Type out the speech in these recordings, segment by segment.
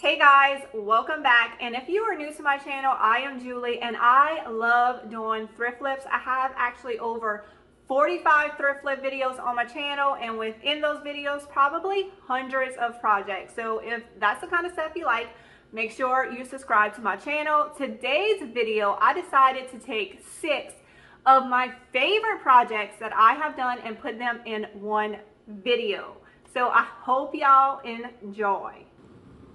Hey guys, welcome back. And if you are new to my channel, I am Julie and I love doing thrift flips. I have actually over 45 thrift flip videos on my channel, and within those videos probably hundreds of projects. So if that's the kind of stuff you like, make sure you subscribe to my channel. Today's video, I decided to take 6 of my favorite projects that I have done and put them in one video. So I hope y'all enjoy.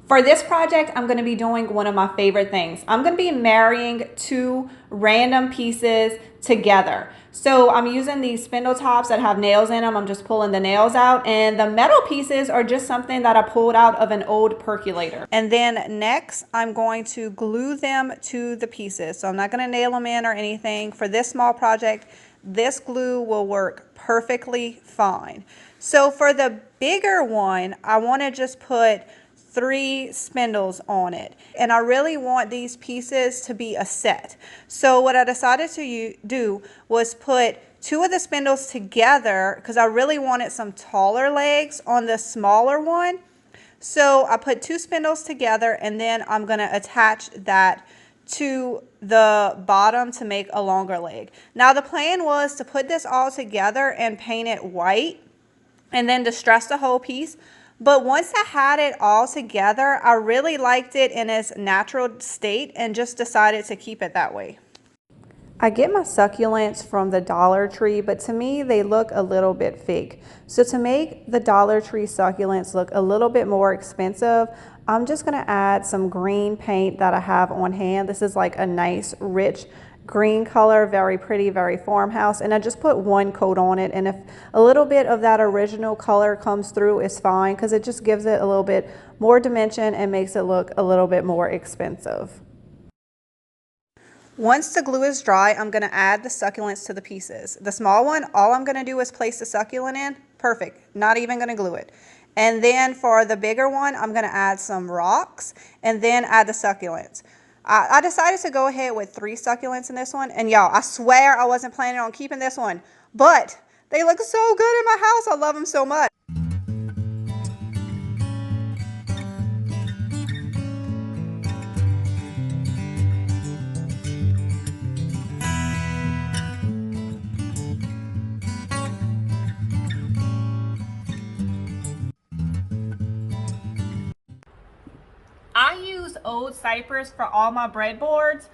For this project, I'm going to be doing one of my favorite things. I'm going to be marrying 2 random pieces together. So I'm using these spindle tops that have nails in them. I'm just pulling the nails out, and the metal pieces are just something that I pulled out of an old percolator. And then next, I'm going to glue them to the pieces. So I'm not going to nail them in or anything. For this small project, this glue will work perfectly fine. So for the bigger one, I want to just put 3 spindles on it, and I really want these pieces to be a set. So what I decided to do was put 2 of the spindles together because I really wanted some taller legs on the smaller one. So I put 2 spindles together, and then I'm going to attach that to the bottom to make a longer leg. Now the plan was to put this all together and paint it white and then distress the whole piece. But once I had it all together, I really liked it in its natural state and just decided to keep it that way. I get my succulents from the Dollar Tree, but to me, they look a little bit fake. So to make the Dollar Tree succulents look a little bit more expensive, I'm just gonna add some green paint that I have on hand. This is like a nice, rich green color, very pretty, very farmhouse, and I just put 1 coat on it, and if a little bit of that original color comes through, it's fine because it just gives it a little bit more dimension and makes it look a little bit more expensive. Once the glue is dry, I'm going to add the succulents to the pieces. The small one, all I'm going to do is place the succulent in. Perfect. Not even going to glue it. And then for the bigger one, I'm going to add some rocks and then add the succulents. I decided to go ahead with 3 succulents in this one. And y'all, I swear I wasn't planning on keeping this one. But they look so good in my house. I love them so much. I use old Cypress for all my breadboards,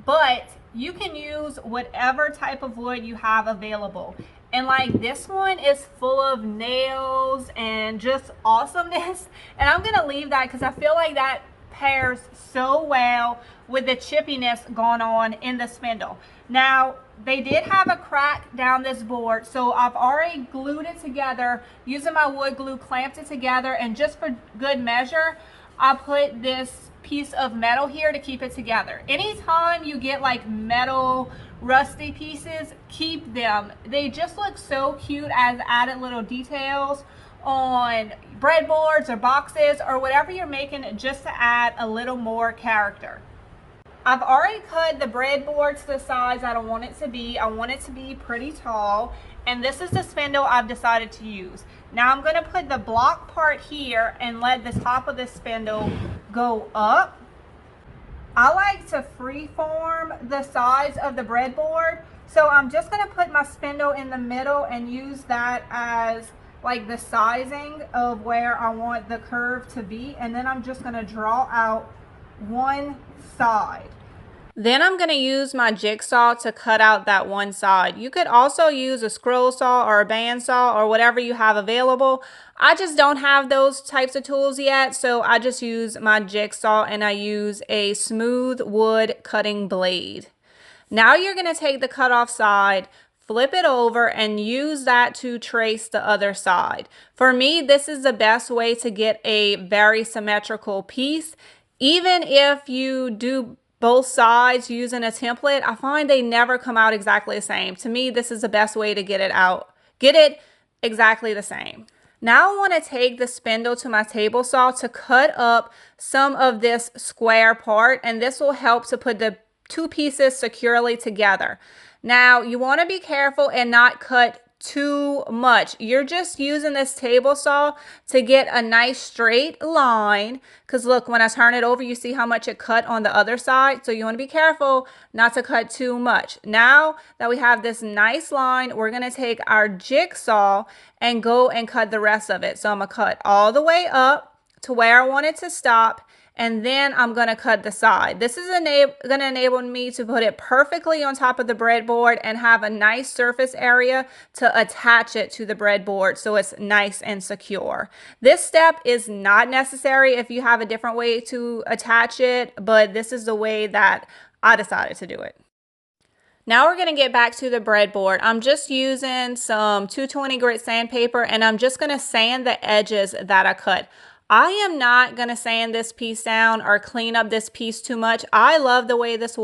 but you can use whatever type of wood you have available. And like this one is full of nails and just awesomeness. And I'm gonna leave that because I feel like that pairs so well with the chippiness going on in the spindle. Now, they did have a crack down this board, so I've already glued it together using my wood glue, clamped it together, and just for good measure, I put this piece of metal here to keep it together. Anytime you get like metal rusty pieces, keep them. They just look so cute as added little details on breadboards or boxes or whatever you're making, just to add a little more character. I've already cut the breadboard to the size I don't want it to be. I want it to be pretty tall, and this is the spindle I've decided to use. Now I'm going to put the block part here and let the top of the spindle go up. I like to freeform the size of the breadboard, so I'm just going to put my spindle in the middle and use that as like the sizing of where I want the curve to be, and then I'm just going to draw out one side. Then I'm going to use my jigsaw to cut out that one side. You could also use a scroll saw or a bandsaw or whatever you have available. I just don't have those types of tools yet, so I just use my jigsaw and I use a smooth wood cutting blade. Now you're going to take the cut off side, flip it over, and use that to trace the other side. For me, this is the best way to get a very symmetrical piece. Even if you do both sides using a template, I find they never come out exactly the same. To me, this is the best way to get it exactly the same. Now I want to take the spindle to my table saw to cut up some of this square part, and this will help to put the 2 pieces securely together. Now you want to be careful and not cut too much. You're just using this table saw to get a nice straight line, because look, when I turn it over, you see how much it cut on the other side. So you want to be careful not to cut too much. Now that we have this nice line, we're going to take our jigsaw and go and cut the rest of it. So I'm going to cut all the way up to where I want it to stop, and then I'm going to cut the side. This is going to enable me to put it perfectly on top of the breadboard and have a nice surface area to attach it to the breadboard so it's nice and secure. This step is not necessary if you have a different way to attach it, but this is the way that I decided to do it. Now we're going to get back to the breadboard. I'm just using some 220 grit sandpaper, and I'm just going to sand the edges that I cut. I am not going to sand this piece down or clean up this piece too much. I love the way this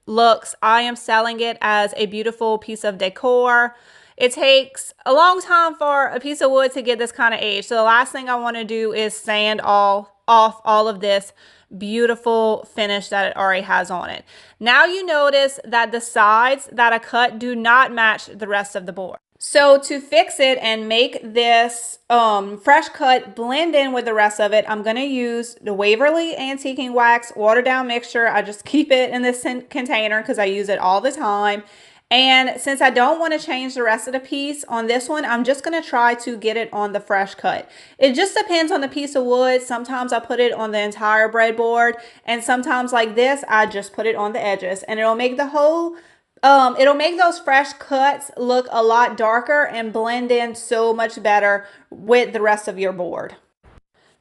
looks. I am selling it as a beautiful piece of decor. It takes a long time for a piece of wood to get this kind of age. So the last thing I want to do is sand off all of this beautiful finish that it already has on it. Now you notice that the sides that I cut do not match the rest of the board. So to fix it and make this fresh cut blend in with the rest of it, I'm going to use the Waverly Antiquing Wax watered down mixture. I just keep it in this container because I use it all the time. And since I don't want to change the rest of the piece on this one, I'm just going to try to get it on the fresh cut. It just depends on the piece of wood. Sometimes I put it on the entire breadboard, and sometimes like this, I just put it on the edges, and it'll make the whole it'll make those fresh cuts look a lot darker and blend in so much better with the rest of your board.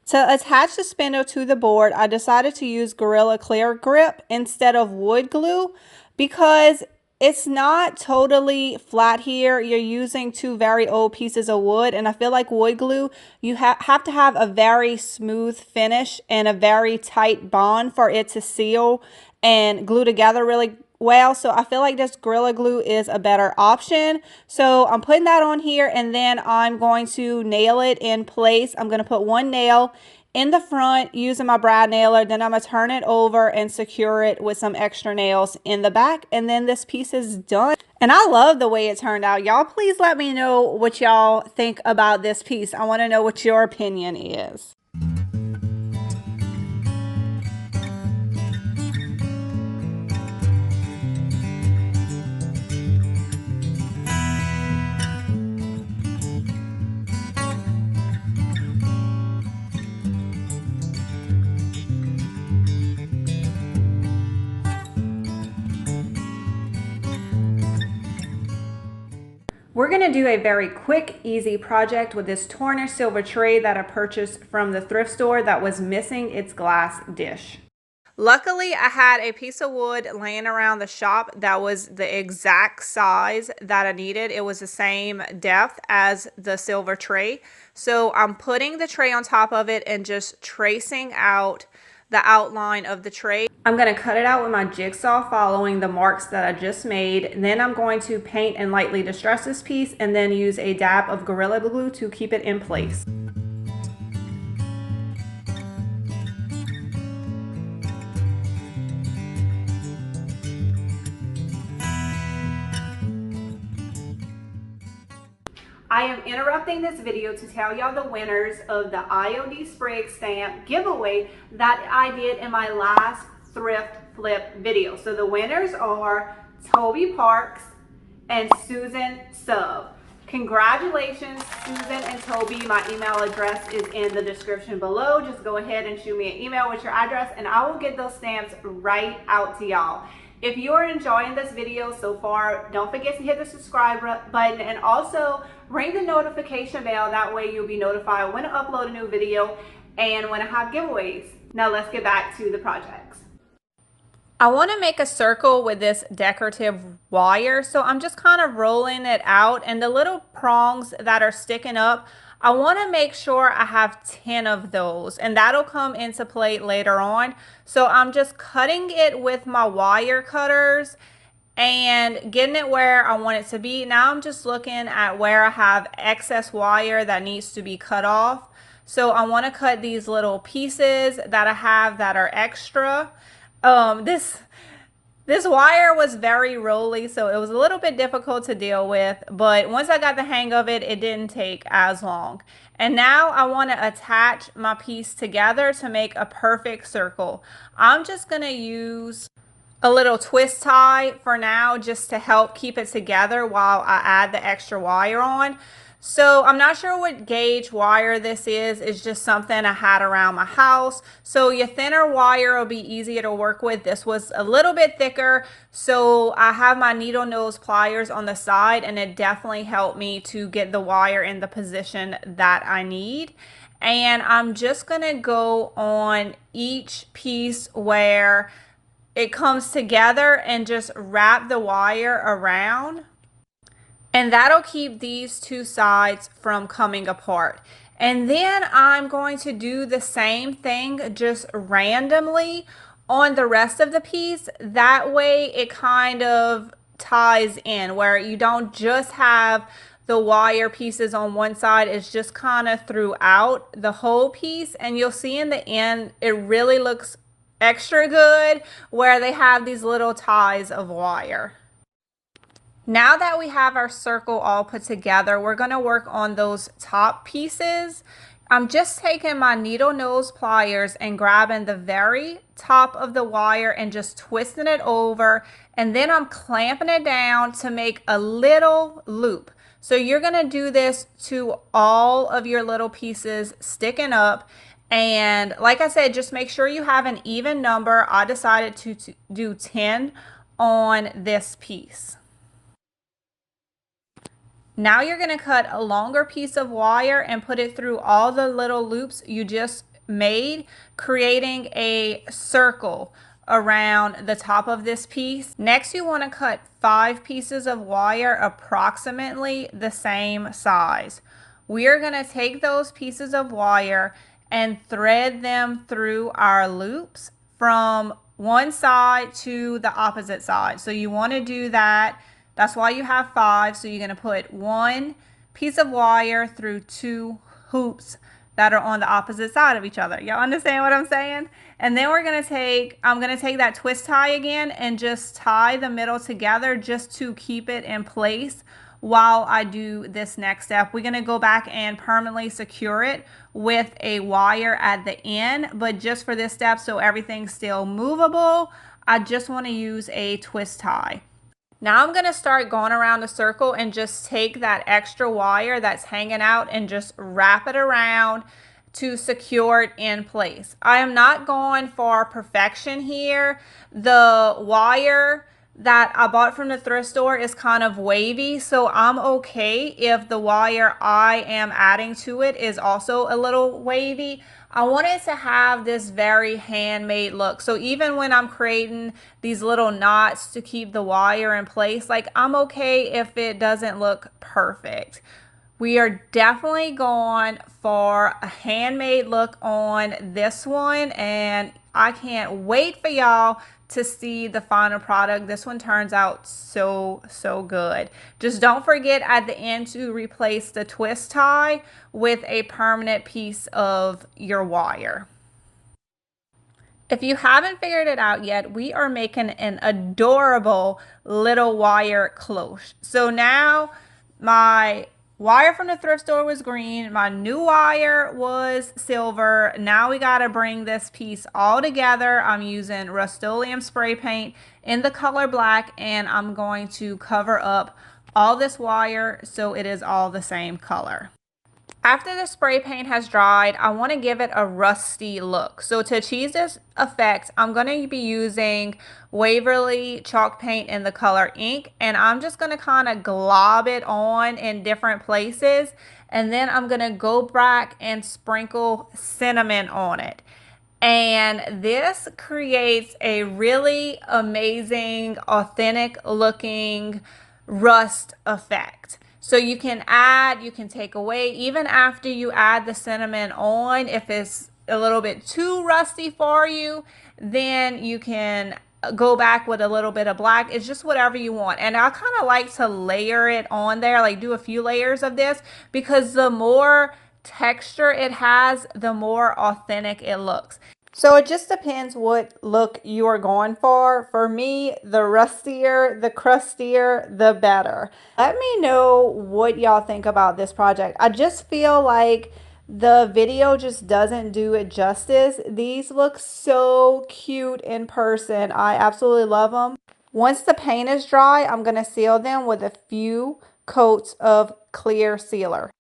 To attach the spindle to the board, I decided to use Gorilla Clear Grip instead of wood glue because it's not totally flat here. You're using two very old pieces of wood, and I feel like wood glue, you have to have a very smooth finish and a very tight bond for it to seal and glue together really well. So I feel like this Gorilla Glue is a better option. So I'm putting that on here, and then I'm going to nail it in place. I'm going to put one nail in the front using my brad nailer. Then I'm going to turn it over and secure it with some extra nails in the back. And then this piece is done. And I love the way it turned out. Y'all, please let me know what y'all think about this piece. I want to know what your opinion is. We're going to do a very quick, easy project with this tarnished silver tray that I purchased from the thrift store that was missing its glass dish. Luckily, I had a piece of wood laying around the shop that was the exact size that I needed. It was the same depth as the silver tray. So I'm putting the tray on top of it and just tracing out the outline of the tray. I'm going to cut it out with my jigsaw following the marks that I just made. Then I'm going to paint and lightly distress this piece and then use a dab of Gorilla Glue to keep it in place. I am interrupting this video to tell y'all the winners of the IOD Sprig stamp giveaway that I did in my last thrift flip video. So the winners are Toby Parks and Susan Sub. Congratulations, Susan and Toby. My email address is in the description below. Just go ahead and shoot me an email with your address and I will get those stamps right out to y'all. If you're enjoying this video so far, don't forget to hit the subscribe button and also ring the notification bell. That way you'll be notified when I upload a new video and when I have giveaways. Now let's get back to the projects. I want to make a circle with this decorative wire, so I'm just kind of rolling it out, and the little prongs that are sticking up, I want to make sure I have 10 of those, and that'll come into play later on. So I'm just cutting it with my wire cutters and getting it where I want it to be. Now I'm just looking at where I have excess wire that needs to be cut off. So I want to cut these little pieces that I have that are extra. This This wire was very rolly, so it was a little bit difficult to deal with, but once I got the hang of it, it didn't take as long. And now I want to attach my piece together to make a perfect circle. I'm just going to use a little twist tie for now just to help keep it together while I add the extra wire on. So I'm not sure what gauge wire this is. It's just something I had around my house. So your thinner wire will be easier to work with. This was a little bit thicker. So I have my needle nose pliers on the side, and it definitely helped me to get the wire in the position that I need. And I'm just gonna go on each piece where it comes together and just wrap the wire around. And that'll keep these two sides from coming apart. And then I'm going to do the same thing just randomly on the rest of the piece. That way it kind of ties in where you don't just have the wire pieces on one side. It's just kind of throughout the whole piece. And you'll see in the end, it really looks extra good where they have these little ties of wire. Now that we have our circle all put together, we're going to work on those top pieces. I'm just taking my needle nose pliers and grabbing the very top of the wire and just twisting it over, and then I'm clamping it down to make a little loop. So you're going to do this to all of your little pieces sticking up. And like I said, just make sure you have an even number. I decided to do 10 on this piece. Now you're going to cut a longer piece of wire and put it through all the little loops you just made, creating a circle around the top of this piece. Next, you want to cut 5 pieces of wire approximately the same size. We are going to take those pieces of wire and thread them through our loops from one side to the opposite side. So you want to do that. That's why you have 5. So you're going to put 1 piece of wire through 2 hoops that are on the opposite side of each other. Y'all understand what I'm saying? And then I'm going to take that twist tie again and just tie the middle together just to keep it in place while I do this next step. We're going to go back and permanently secure it with a wire at the end, but just for this step, so everything's still movable, I just want to use a twist tie. Now I'm going to start going around the circle and just take that extra wire that's hanging out and just wrap it around to secure it in place. I am not going for perfection here. The wire that I bought from the thrift store is kind of wavy, so I'm okay if the wire I am adding to it is also a little wavy. I want it to have this very handmade look. So even when I'm creating these little knots to keep the wire in place, like I'm okay if it doesn't look perfect. We are definitely going for a handmade look on this one, and I can't wait for y'all to see the final product. This one turns out so good. Just don't forget at the end to replace the twist tie with a permanent piece of your wire. If you haven't figured it out yet, we are making an adorable little wire cloche. So now my wire from the thrift store was green. My new wire was silver. Now we got to bring this piece all together. I'm using Rust-Oleum spray paint in the color black, and I'm going to cover up all this wire so it is all the same color. After the spray paint has dried, I want to give it a rusty look. So to achieve this effect, I'm going to be using Waverly chalk paint in the color ink, and I'm just going to kind of glob it on in different places, and then I'm going to go back and sprinkle cinnamon on it. And this creates a really amazing, authentic looking rust effect. So you can add, you can take away, even after you add the cinnamon on. If it's a little bit too rusty for you, then you can go back with a little bit of black. It's just whatever you want. And I kind of like to layer it on there, like do a few layers of this, because the more texture it has, the more authentic it looks. So it just depends what look you are going for. For me, the rustier, the crustier, the better. Let me know what y'all think about this project. I just feel like the video just doesn't do it justice. These look so cute in person. I absolutely love them. Once the paint is dry, I'm going to seal them with a few coats of clear sealer.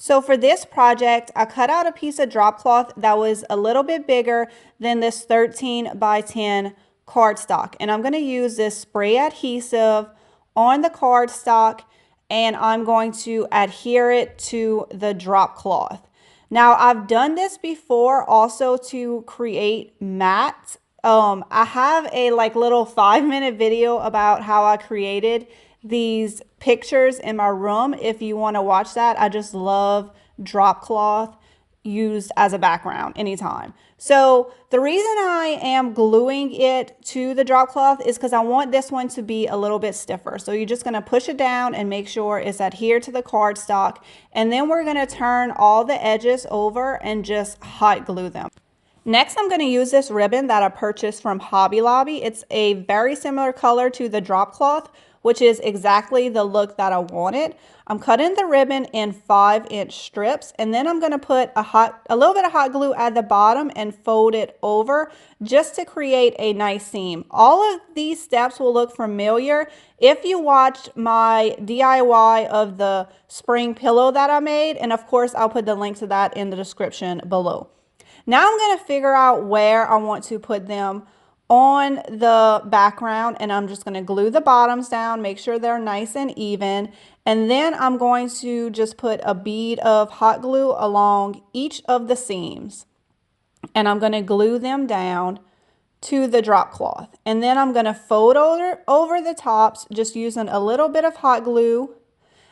So for this project, I cut out a piece of drop cloth that was a little bit bigger than this 13 by 10 cardstock. And I'm going to use this spray adhesive on the cardstock, and I'm going to adhere it to the drop cloth. Now, I've done this before also to create mats. I have a little 5-minute video about how I created these pictures in my room. If you want to watch that, I just love drop cloth used as a background anytime. So the reason I am gluing it to the drop cloth is because I want this one to be a little bit stiffer. So you're just going to push it down and make sure it's adhered to the cardstock. And then we're going to turn all the edges over and just hot glue them. Next, I'm going to use this ribbon that I purchased from Hobby Lobby. It's a very similar color to the drop cloth, which is exactly the look that I wanted. I'm cutting the ribbon in 5-inch strips, and then I'm going to put a little bit of hot glue at the bottom and fold it over just to create a nice seam. All of these steps will look familiar if you watched my DIY of the spring pillow that I made, and of course I'll put the link to that in the description below. Now I'm going to figure out where I want to put them on the background, and I'm just going to glue the bottoms down, make sure they're nice and even, and then I'm going to just put a bead of hot glue along each of the seams, and I'm going to glue them down to the drop cloth, and then I'm going to fold over the tops just using a little bit of hot glue.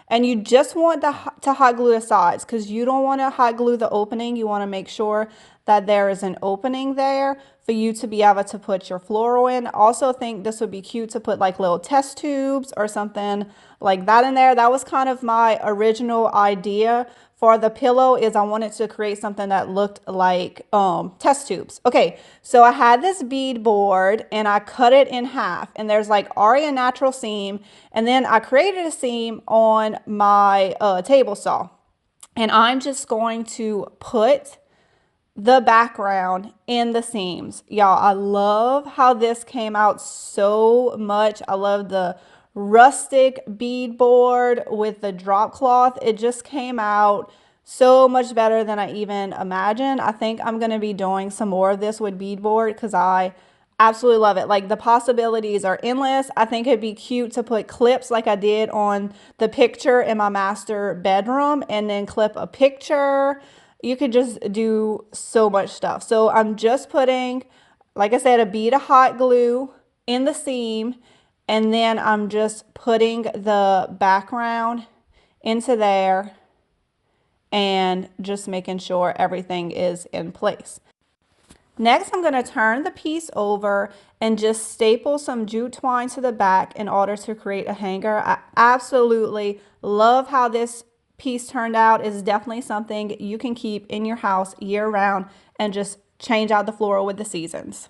And you just want to hot glue the sides because you don't want to hot glue the opening. You want to make sure that there is an opening there for you to be able to put your floral in. Also think this would be cute to put like little test tubes or something like that in there. That was kind of my original idea for the pillow, is I wanted to create something that looked like test tubes. Okay, so I had this bead board and I cut it in half, and there's like already a natural seam, and then I created a seam on my table saw, and I'm just going to put the background in the seams. Y'all, I love how this came out so much. I love the rustic beadboard with the drop cloth. It just came out so much better than I even imagined. I think I'm going to be doing some more of this with beadboard because I absolutely love it. Like, the possibilities are endless. I think it'd be cute to put clips like I did on the picture in my master bedroom, and then clip a picture. You could just do so much stuff. So I'm just putting, like I said, a bead of hot glue in the seam, and then I'm just putting the background into there and just making sure everything is in place. Next, I'm going to turn the piece over and just staple some jute twine to the back in order to create a hanger. I absolutely love how this piece turned out. It's definitely something you can keep in your house year round and just change out the floral with the seasons.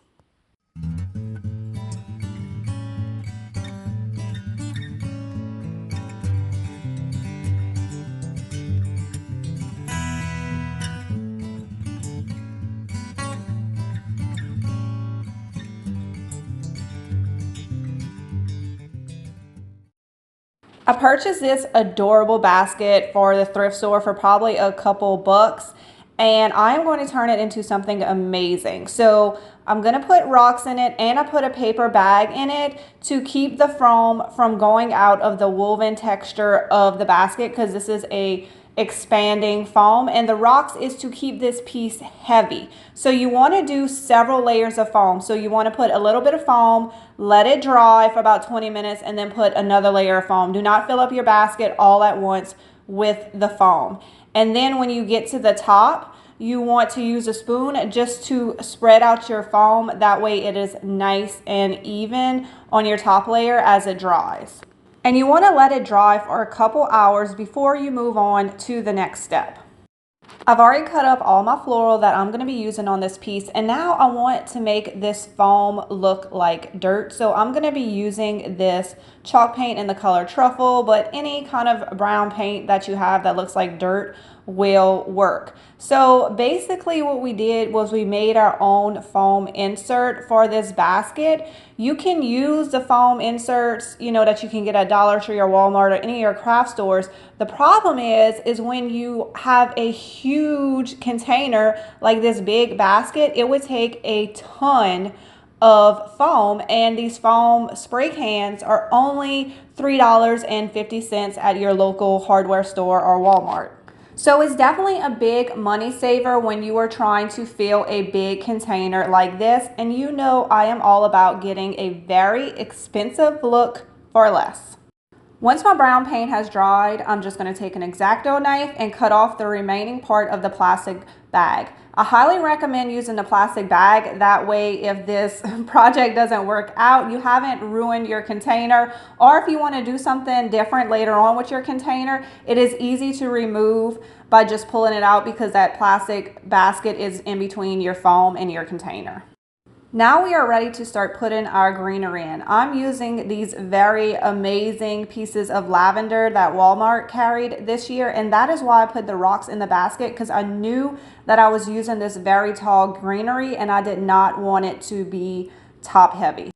I purchased this adorable basket for the thrift store for probably a couple bucks, and I'm going to turn it into something amazing. So I'm going to put rocks in it, and I put a paper bag in it to keep the foam from going out of the woven texture of the basket, because this is a expanding foam, and the rocks is to keep this piece heavy. So you want to do several layers of foam. So you want to put a little bit of foam, let it dry for about 20 minutes, and then put another layer of foam. Do not fill up your basket all at once with the foam. And then when you get to the top, you want to use a spoon just to spread out your foam. That way it is nice and even on your top layer as it dries. And you want to let it dry for a couple hours before you move on to the next step. I've already cut up all my floral that I'm going to be using on this piece, and now I want to make this foam look like dirt. So I'm going to be using this chalk paint in the color truffle, but any kind of brown paint that you have that looks like dirt will work. So basically what we did was we made our own foam insert for this basket. You can use the foam inserts, you know, that you can get at Dollar Tree or Walmart or any of your craft stores. The problem is when you have a huge container like this big basket, it would take a ton of foam, and these foam spray cans are only $3.50 at your local hardware store or Walmart. So it's definitely a big money saver when you are trying to fill a big container like this. And you know I am all about getting a very expensive look for less. Once my brown paint has dried, I'm just going to take an X-Acto knife and cut off the remaining part of the plastic bag. I highly recommend using the plastic bag. That way, if this project doesn't work out, you haven't ruined your container. Or if you want to do something different later on with your container, it is easy to remove by just pulling it out because that plastic basket is in between your foam and your container. Now we are ready to start putting our greenery in. I'm using these very amazing pieces of lavender that Walmart carried this year, and that is why I put the rocks in the basket, because I knew that I was using this very tall greenery and I did not want it to be top heavy.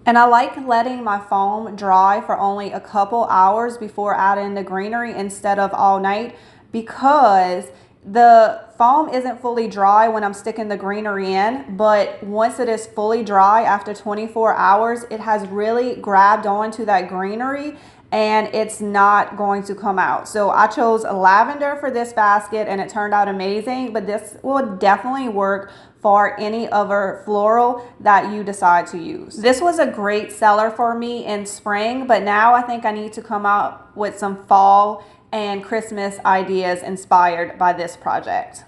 And I like letting my foam dry for only a couple hours before adding the greenery instead of all night, because the foam isn't fully dry when I'm sticking the greenery in, but once it is fully dry after 24 hours, it has really grabbed onto that greenery and it's not going to come out. So I chose lavender for this basket and it turned out amazing, but this will definitely work for any other floral that you decide to use. This was a great seller for me in spring, but now I think I need to come out with some fall and Christmas ideas inspired by this project.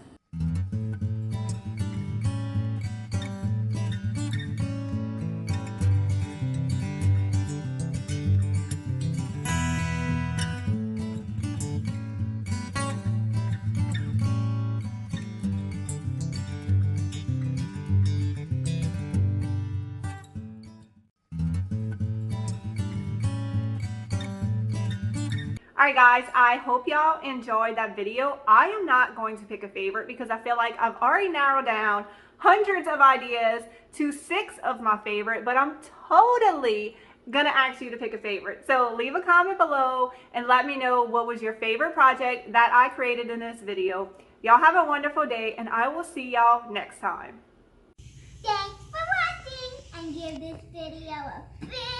Alright guys, I hope y'all enjoyed that video. I am not going to pick a favorite because I feel like I've already narrowed down hundreds of ideas to 6 of my favorite, but I'm totally gonna ask you to pick a favorite. So leave a comment below and let me know what was your favorite project that I created in this video. Y'all have a wonderful day and I will see y'all next time. Thanks for watching and give this video a big